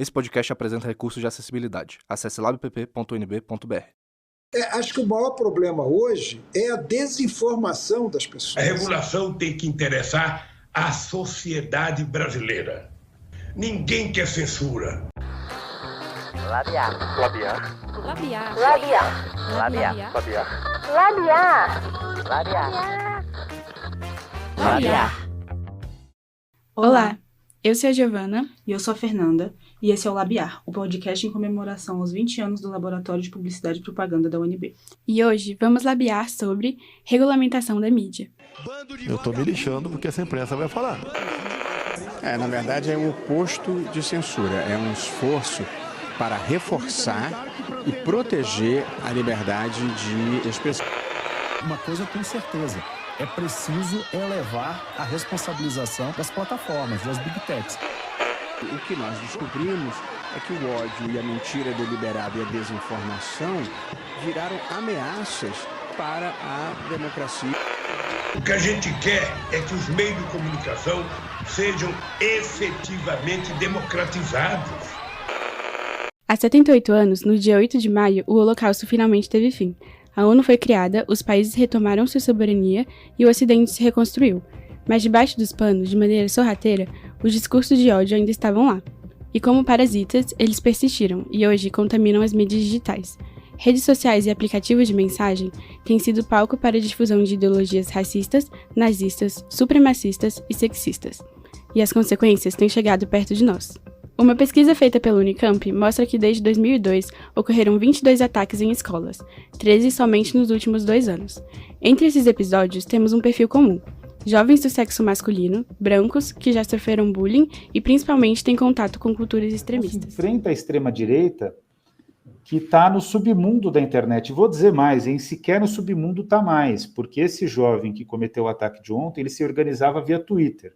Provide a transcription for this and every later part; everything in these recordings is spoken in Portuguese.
Esse podcast apresenta recursos de acessibilidade. Acesse labpp.unb.br. Acho que o maior problema hoje é a desinformação das pessoas. A regulação tem que interessar à sociedade brasileira. Ninguém quer censura. Labiar. Labiar. Labiar. Labiar. Labiar. Labiar. Labiar. Labiar. Olá, eu sou a Giovana. E eu sou a Fernanda, e esse é o Labiar, o podcast em comemoração aos 20 anos do Laboratório de Publicidade e Propaganda da UNB. E hoje vamos labiar sobre regulamentação da mídia. Eu tô me lixando porque essa imprensa vai falar. Na verdade é o oposto de censura, é um esforço para reforçar e proteger a liberdade de expressão. Uma coisa eu tenho certeza, é preciso elevar a responsabilização das plataformas, das big techs. O que nós descobrimos é que o ódio e a mentira deliberada e a desinformação viraram ameaças para a democracia. O que a gente quer é que os meios de comunicação sejam efetivamente democratizados. Há 78 anos, no dia 8 de maio, o Holocausto finalmente teve fim. A ONU foi criada, os países retomaram sua soberania e o Ocidente se reconstruiu. Mas debaixo dos panos, de maneira sorrateira, os discursos de ódio ainda estavam lá. E como parasitas, eles persistiram e hoje contaminam as mídias digitais. Redes sociais e aplicativos de mensagem têm sido palco para a difusão de ideologias racistas, nazistas, supremacistas e sexistas. E as consequências têm chegado perto de nós. Uma pesquisa feita pela Unicamp mostra que desde 2002 ocorreram 22 ataques em escolas, 13 somente nos últimos 2 anos. Entre esses episódios temos um perfil comum: jovens do sexo masculino, brancos, que já sofreram bullying e principalmente têm contato com culturas extremistas. Enfrenta a extrema-direita que está no submundo da internet. Vou dizer mais, sequer no submundo está mais, porque esse jovem que cometeu o ataque de ontem, ele se organizava via Twitter.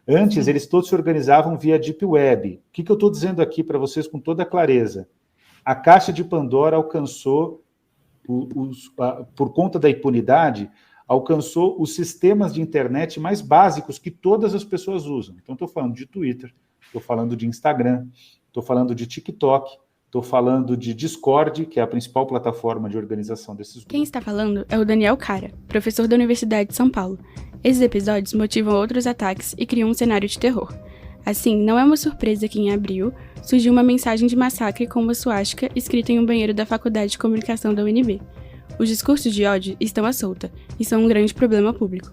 Antes, eles todos se organizavam via Deep Web. O que eu estou dizendo aqui para vocês com toda clareza? A caixa de Pandora alcançou, por conta da impunidade, alcançou os sistemas de internet mais básicos que todas as pessoas usam. Então, estou falando de Twitter, estou falando de Instagram, estou falando de TikTok, estou falando de Discord, que é a principal plataforma de organização desses grupos. Quem está falando é o Daniel Cara, professor da Universidade de São Paulo. Esses episódios motivam outros ataques e criam um cenário de terror. Assim, não é uma surpresa que em abril surgiu uma mensagem de massacre com uma suástica escrita em um banheiro da Faculdade de Comunicação da UNB. Os discursos de ódio estão à solta e são um grande problema público.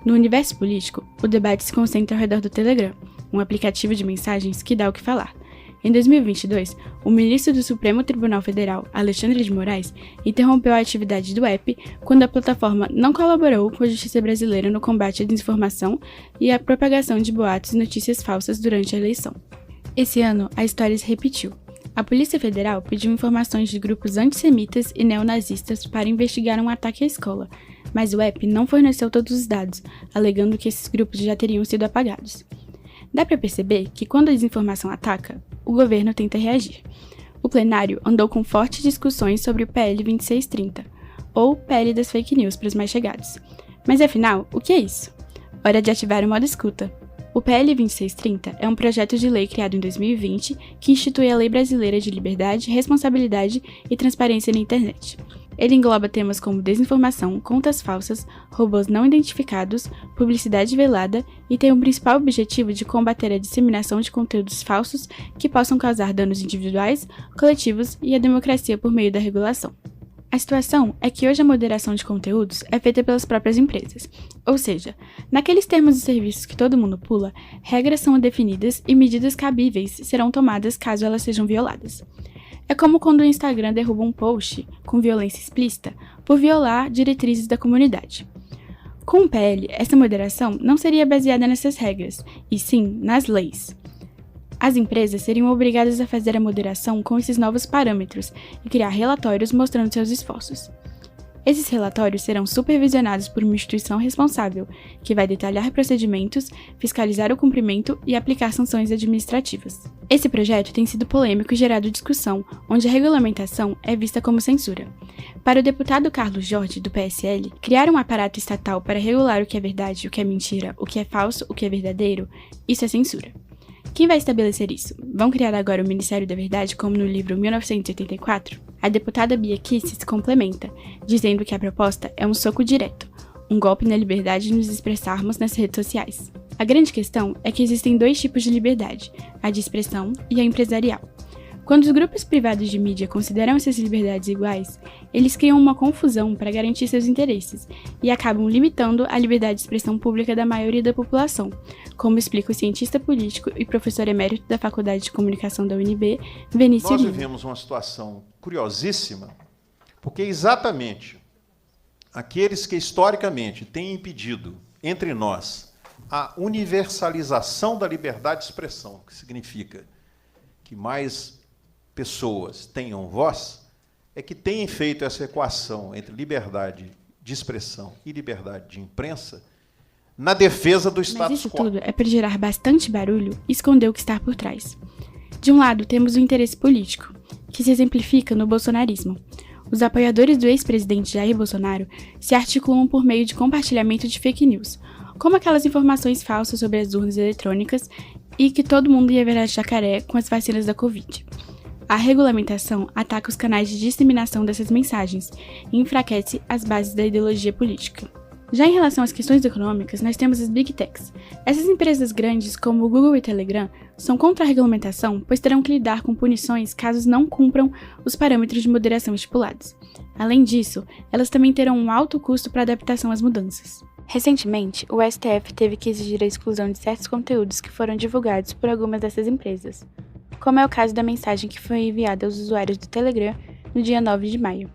No universo político, o debate se concentra ao redor do Telegram, um aplicativo de mensagens que dá o que falar. Em 2022, o ministro do Supremo Tribunal Federal, Alexandre de Moraes, interrompeu a atividade do app quando a plataforma não colaborou com a justiça brasileira no combate à desinformação e à propagação de boatos e notícias falsas durante a eleição. Esse ano, a história se repetiu. A Polícia Federal pediu informações de grupos antissemitas e neonazistas para investigar um ataque à escola, mas o app não forneceu todos os dados, alegando que esses grupos já teriam sido apagados. Dá para perceber que quando a desinformação ataca, o governo tenta reagir. O plenário andou com fortes discussões sobre o PL 2630, ou PL das fake news para os mais chegados. Mas afinal, o que é isso? Hora de ativar o modo escuta. O PL 2630 é um projeto de lei criado em 2020 que institui a Lei Brasileira de Liberdade, Responsabilidade e Transparência na Internet. Ele engloba temas como desinformação, contas falsas, robôs não identificados, publicidade velada e tem o principal objetivo de combater a disseminação de conteúdos falsos que possam causar danos individuais, coletivos e à democracia por meio da regulação. A situação é que hoje a moderação de conteúdos é feita pelas próprias empresas, ou seja, naqueles termos e serviços que todo mundo pula, regras são definidas e medidas cabíveis serão tomadas caso elas sejam violadas. É como quando o Instagram derruba um post com violência explícita por violar diretrizes da comunidade. Com o PL, essa moderação não seria baseada nessas regras, e sim nas leis. As empresas seriam obrigadas a fazer a moderação com esses novos parâmetros e criar relatórios mostrando seus esforços. Esses relatórios serão supervisionados por uma instituição responsável, que vai detalhar procedimentos, fiscalizar o cumprimento e aplicar sanções administrativas. Esse projeto tem sido polêmico e gerado discussão, onde a regulamentação é vista como censura. Para o deputado Carlos Jorge, do PSL, criar um aparato estatal para regular o que é verdade, o que é mentira, o que é falso, o que é verdadeiro, isso é censura. Quem vai estabelecer isso? Vão criar agora o Ministério da Verdade, como no livro 1984? A deputada Bia Kicis se complementa, dizendo que a proposta é um soco direto, um golpe na liberdade de nos expressarmos nas redes sociais. A grande questão é que existem dois tipos de liberdade, a de expressão e a empresarial. Quando os grupos privados de mídia consideram essas liberdades iguais, eles criam uma confusão para garantir seus interesses e acabam limitando a liberdade de expressão pública da maioria da população, como explica o cientista político e professor emérito da Faculdade de Comunicação da UNB, Vinícius Lima. Nós vivemos uma situação curiosíssima, porque exatamente aqueles que historicamente têm impedido entre nós a universalização da liberdade de expressão, que significa que mais pessoas tenham voz, é que têm feito essa equação entre liberdade de expressão e liberdade de imprensa na defesa do status quo. Mas isso tudo é para gerar bastante barulho e esconder o que está por trás. De um lado, temos o interesse político, que se exemplifica no bolsonarismo. Os apoiadores do ex-presidente Jair Bolsonaro se articulam por meio de compartilhamento de fake news, como aquelas informações falsas sobre as urnas eletrônicas e que todo mundo ia virar jacaré com as vacinas da Covid. A regulamentação ataca os canais de disseminação dessas mensagens e enfraquece as bases da ideologia política. Já em relação às questões econômicas, nós temos as Big Techs. Essas empresas grandes, como o Google e Telegram, são contra a regulamentação, pois terão que lidar com punições caso não cumpram os parâmetros de moderação estipulados. Além disso, elas também terão um alto custo para adaptação às mudanças. Recentemente, o STF teve que exigir a exclusão de certos conteúdos que foram divulgados por algumas dessas empresas, como é o caso da mensagem que foi enviada aos usuários do Telegram no dia 9 de maio.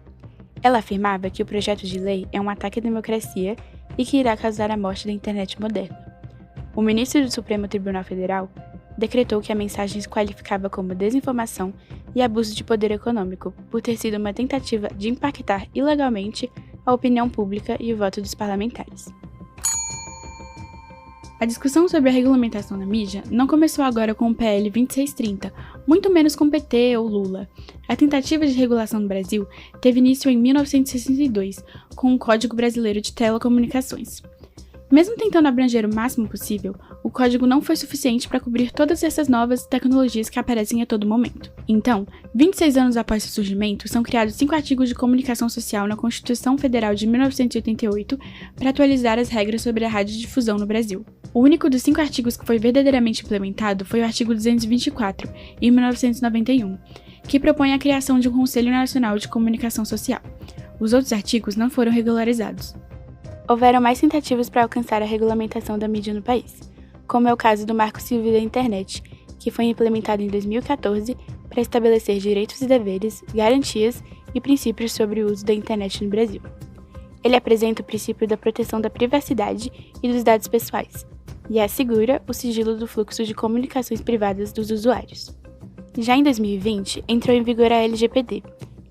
Ela afirmava que o projeto de lei é um ataque à democracia e que irá causar a morte da internet moderna. O ministro do Supremo Tribunal Federal decretou que a mensagem se qualificava como desinformação e abuso de poder econômico, por ter sido uma tentativa de impactar ilegalmente a opinião pública e o voto dos parlamentares. A discussão sobre a regulamentação da mídia não começou agora com o PL 2630, muito menos com o PT ou Lula. A tentativa de regulação no Brasil teve início em 1962, com o Código Brasileiro de Telecomunicações. Mesmo tentando abranger o máximo possível, o código não foi suficiente para cobrir todas essas novas tecnologias que aparecem a todo momento. Então, 26 anos após seu surgimento, são criados 5 artigos de comunicação social na Constituição Federal de 1988 para atualizar as regras sobre a radiodifusão no Brasil. O único dos 5 artigos que foi verdadeiramente implementado foi o artigo 224, em 1991, que propõe a criação de um Conselho Nacional de Comunicação Social. Os outros artigos não foram regularizados. Houveram mais tentativas para alcançar a regulamentação da mídia no país, como é o caso do Marco Civil da Internet, que foi implementado em 2014 para estabelecer direitos e deveres, garantias e princípios sobre o uso da internet no Brasil. Ele apresenta o princípio da proteção da privacidade e dos dados pessoais, e assegura o sigilo do fluxo de comunicações privadas dos usuários. Já em 2020, entrou em vigor a LGPD,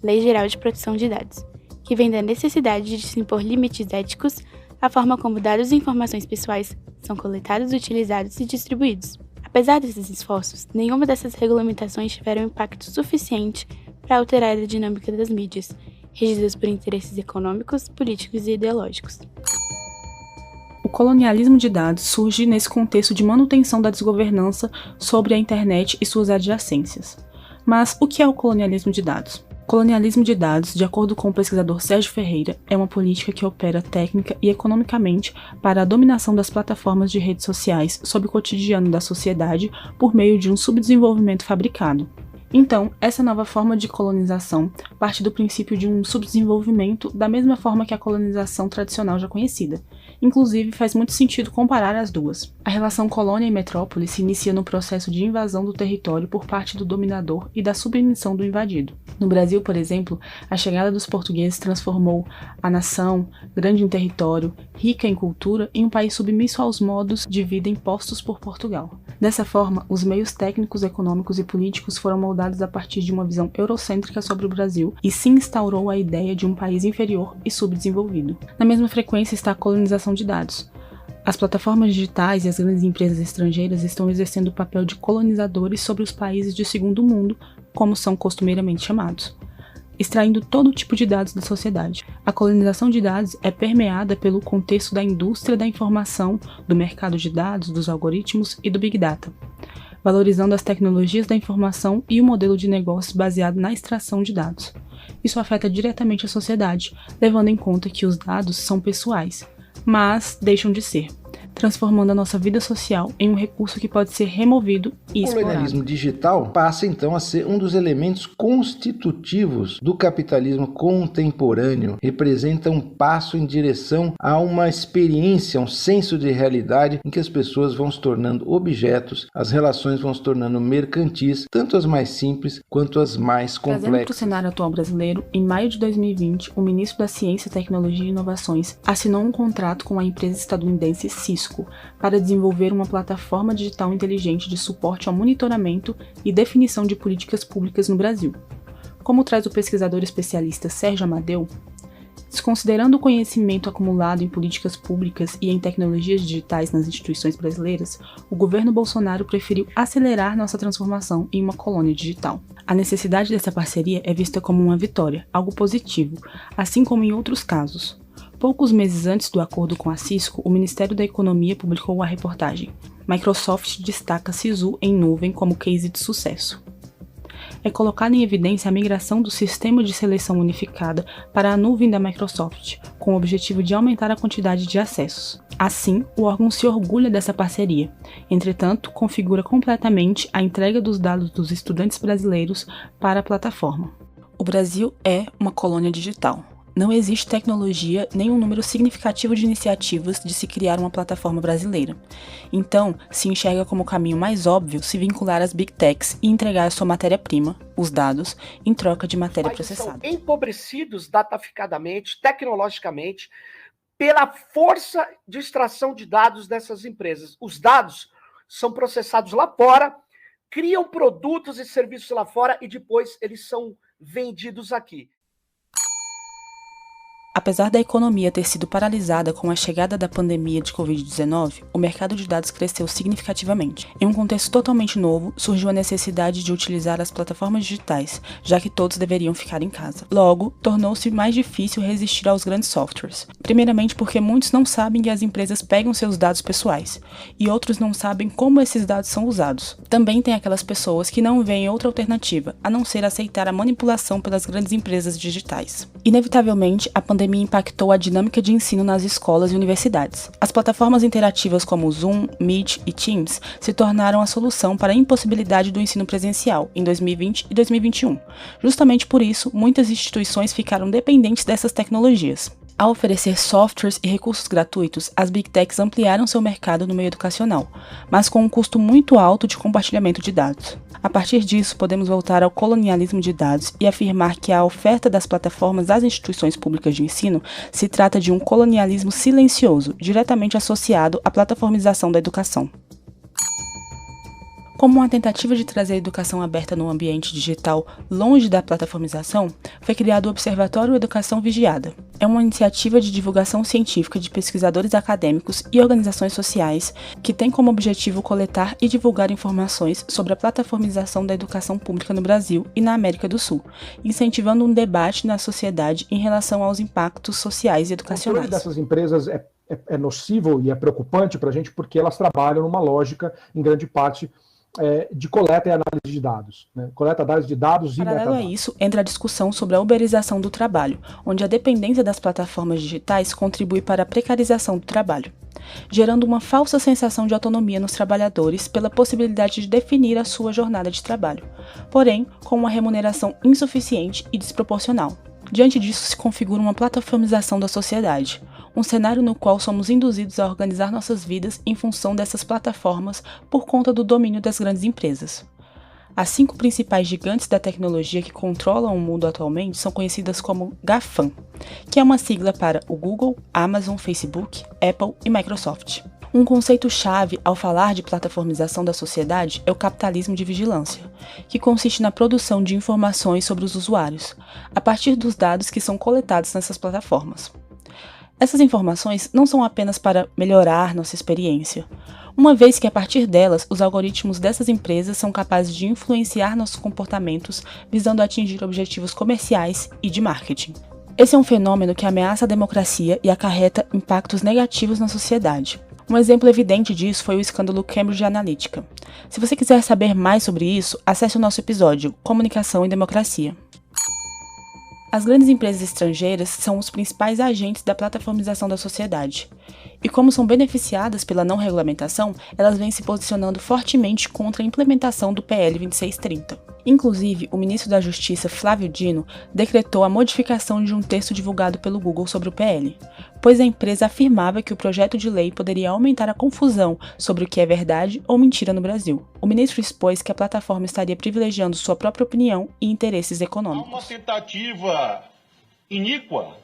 Lei Geral de Proteção de Dados, que vem da necessidade de se impor limites éticos à forma como dados e informações pessoais são coletados, utilizados e distribuídos. Apesar desses esforços, nenhuma dessas regulamentações tiveram impacto suficiente para alterar a dinâmica das mídias, regidas por interesses econômicos, políticos e ideológicos. O colonialismo de dados surge nesse contexto de manutenção da desgovernança sobre a internet e suas adjacências. Mas o que é o colonialismo de dados? Colonialismo de dados, de acordo com o pesquisador Sérgio Ferreira, é uma política que opera técnica e economicamente para a dominação das plataformas de redes sociais sobre o cotidiano da sociedade por meio de um subdesenvolvimento fabricado. Então, essa nova forma de colonização parte do princípio de um subdesenvolvimento da mesma forma que a colonização tradicional já conhecida. Inclusive, faz muito sentido comparar as duas. A relação colônia e metrópole se inicia no processo de invasão do território por parte do dominador e da submissão do invadido. No Brasil, por exemplo, a chegada dos portugueses transformou a nação, grande em território, rica em cultura, em um país submisso aos modos de vida impostos por Portugal. Dessa forma, os meios técnicos, econômicos e políticos foram moldados a partir de uma visão eurocêntrica sobre o Brasil e se instaurou a ideia de um país inferior e subdesenvolvido. Na mesma frequência está a colonização de dados. As plataformas digitais e as grandes empresas estrangeiras estão exercendo o papel de colonizadores sobre os países de segundo mundo, como são costumeiramente chamados, extraindo todo tipo de dados da sociedade. A colonização de dados é permeada pelo contexto da indústria da informação, do mercado de dados, dos algoritmos e do Big Data. valorizando as tecnologias da informação e o modelo de negócios baseado na extração de dados. Isso afeta diretamente a sociedade, levando em conta que os dados são pessoais, mas deixam de ser, transformando a nossa vida social em um recurso que pode ser removido e explorado. O colonialismo digital passa então a ser um dos elementos constitutivos do capitalismo contemporâneo. Representa um passo em direção a uma experiência, um senso de realidade em que as pessoas vão se tornando objetos, as relações vão se tornando mercantis, tanto as mais simples quanto as mais complexas. Trazendo para o cenário atual brasileiro, em maio de 2020, o ministro da Ciência, Tecnologia e Inovações assinou um contrato com a empresa estadunidense Cisco para desenvolver uma plataforma digital inteligente de suporte ao monitoramento e definição de políticas públicas no Brasil. Como traz o pesquisador especialista Sérgio Amadeu, desconsiderando o conhecimento acumulado em políticas públicas e em tecnologias digitais nas instituições brasileiras, o governo Bolsonaro preferiu acelerar nossa transformação em uma colônia digital. A necessidade dessa parceria é vista como uma vitória, algo positivo, assim como em outros casos. Poucos meses antes do acordo com a Cisco, o Ministério da Economia publicou a reportagem Microsoft destaca Sisu em nuvem como case de sucesso. É colocada em evidência a migração do sistema de seleção unificada para a nuvem da Microsoft, com o objetivo de aumentar a quantidade de acessos. Assim, o órgão se orgulha dessa parceria. Entretanto, configura completamente a entrega dos dados dos estudantes brasileiros para a plataforma. O Brasil é uma colônia digital. Não existe tecnologia nem um número significativo de iniciativas de se criar uma plataforma brasileira. Então, se enxerga como o caminho mais óbvio se vincular às Big Techs e entregar a sua matéria-prima, os dados, em troca de matéria processada. São empobrecidos dataficadamente, tecnologicamente, pela força de extração de dados dessas empresas. Os dados são processados lá fora, criam produtos e serviços lá fora e depois eles são vendidos aqui. Apesar da economia ter sido paralisada com a chegada da pandemia de Covid-19, o mercado de dados cresceu significativamente. Em um contexto totalmente novo, surgiu a necessidade de utilizar as plataformas digitais, já que todos deveriam ficar em casa. Logo, tornou-se mais difícil resistir aos grandes softwares. Primeiramente porque muitos não sabem que as empresas pegam seus dados pessoais, e outros não sabem como esses dados são usados. Também tem aquelas pessoas que não veem outra alternativa, a não ser aceitar a manipulação pelas grandes empresas digitais. Inevitavelmente, a pandemia impactou a dinâmica de ensino nas escolas e universidades. As plataformas interativas como Zoom, Meet e Teams se tornaram a solução para a impossibilidade do ensino presencial em 2020 e 2021. Justamente por isso, muitas instituições ficaram dependentes dessas tecnologias. Ao oferecer softwares e recursos gratuitos, as Big Techs ampliaram seu mercado no meio educacional, mas com um custo muito alto de compartilhamento de dados. A partir disso, podemos voltar ao colonialismo de dados e afirmar que a oferta das plataformas às instituições públicas de ensino se trata de um colonialismo silencioso, diretamente associado à plataformização da educação. Como uma tentativa de trazer a educação aberta no ambiente digital longe da plataformização, foi criado o Observatório Educação Vigiada. É uma iniciativa de divulgação científica de pesquisadores acadêmicos e organizações sociais que tem como objetivo coletar e divulgar informações sobre a plataformização da educação pública no Brasil e na América do Sul, incentivando um debate na sociedade em relação aos impactos sociais e educacionais. O controle dessas empresas é nocivo e é preocupante para a gente porque elas trabalham numa lógica, em grande parte, de coleta e análise de dados, né? Coleta, análise de dados e metadados. Paralelo a isso, entra a discussão sobre a uberização do trabalho, onde a dependência das plataformas digitais contribui para a precarização do trabalho, gerando uma falsa sensação de autonomia nos trabalhadores pela possibilidade de definir a sua jornada de trabalho, porém com uma remuneração insuficiente e desproporcional. Diante disso se configura uma plataformização da sociedade, um cenário no qual somos induzidos a organizar nossas vidas em função dessas plataformas por conta do domínio das grandes empresas. As 5 principais gigantes da tecnologia que controlam o mundo atualmente são conhecidas como GAFAM, que é uma sigla para o Google, Amazon, Facebook, Apple e Microsoft. Um conceito-chave ao falar de plataformização da sociedade é o capitalismo de vigilância, que consiste na produção de informações sobre os usuários, a partir dos dados que são coletados nessas plataformas. Essas informações não são apenas para melhorar nossa experiência, uma vez que a partir delas, os algoritmos dessas empresas são capazes de influenciar nossos comportamentos visando atingir objetivos comerciais e de marketing. Esse é um fenômeno que ameaça a democracia e acarreta impactos negativos na sociedade. Um exemplo evidente disso foi o escândalo Cambridge Analytica. Se você quiser saber mais sobre isso, acesse o nosso episódio Comunicação e Democracia. As grandes empresas estrangeiras são os principais agentes da plataformização da sociedade. E como são beneficiadas pela não regulamentação, elas vêm se posicionando fortemente contra a implementação do PL 2630. Inclusive, o ministro da Justiça, Flávio Dino, decretou a modificação de um texto divulgado pelo Google sobre o PL, pois a empresa afirmava que o projeto de lei poderia aumentar a confusão sobre o que é verdade ou mentira no Brasil. O ministro expôs que a plataforma estaria privilegiando sua própria opinião e interesses econômicos. Há uma tentativa iníqua,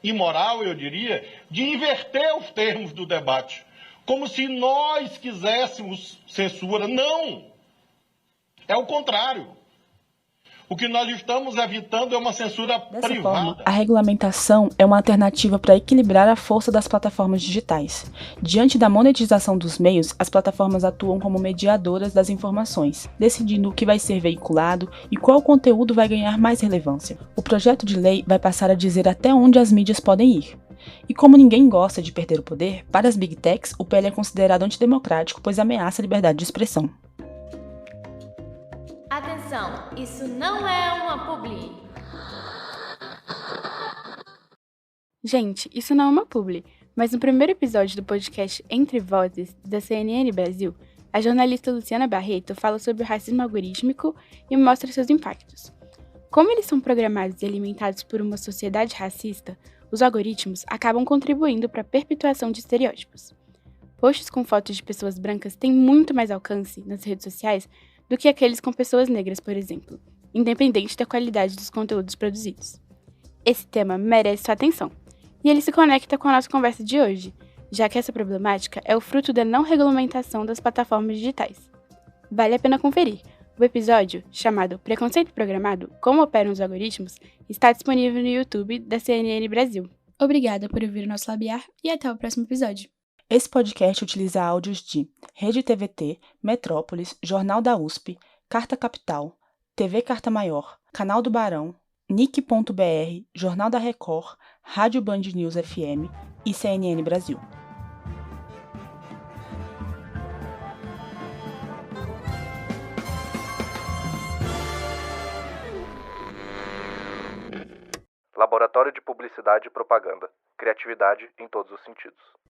imoral, eu diria, de inverter os termos do debate, como se nós quiséssemos censura. Não! É o contrário. O que nós estamos evitando é uma censura Dessa privada. forma, a regulamentação é uma alternativa para equilibrar a força das plataformas digitais. Diante da monetização dos meios, as plataformas atuam como mediadoras das informações, decidindo o que vai ser veiculado e qual conteúdo vai ganhar mais relevância. O projeto de lei vai passar a dizer até onde as mídias podem ir. E como ninguém gosta de perder o poder, para as Big Techs, o PL é considerado antidemocrático, pois ameaça a liberdade de expressão. Atenção, isso não é uma publi. Gente, isso não é uma publi, mas no primeiro episódio do podcast Entre Vozes, da CNN Brasil, a jornalista Luciana Barreto fala sobre o racismo algorítmico e mostra seus impactos. Como eles são programados e alimentados por uma sociedade racista, os algoritmos acabam contribuindo para a perpetuação de estereótipos. Posts com fotos de pessoas brancas têm muito mais alcance nas redes sociais do que aqueles com pessoas negras, por exemplo, independente da qualidade dos conteúdos produzidos. Esse tema merece sua atenção, e ele se conecta com a nossa conversa de hoje, já que essa problemática é o fruto da não regulamentação das plataformas digitais. Vale a pena conferir. O episódio, chamado Preconceito Programado, Como Operam os Algoritmos, está disponível no YouTube da CNN Brasil. Obrigada por ouvir o nosso labiar e até o próximo episódio. Esse podcast utiliza áudios de Rede TVT, Metrópolis, Jornal da USP, Carta Capital, TV Carta Maior, Canal do Barão, Nick.br, Jornal da Record, Rádio Band News FM e CNN Brasil. Laboratório de Publicidade e Propaganda. Criatividade em todos os sentidos.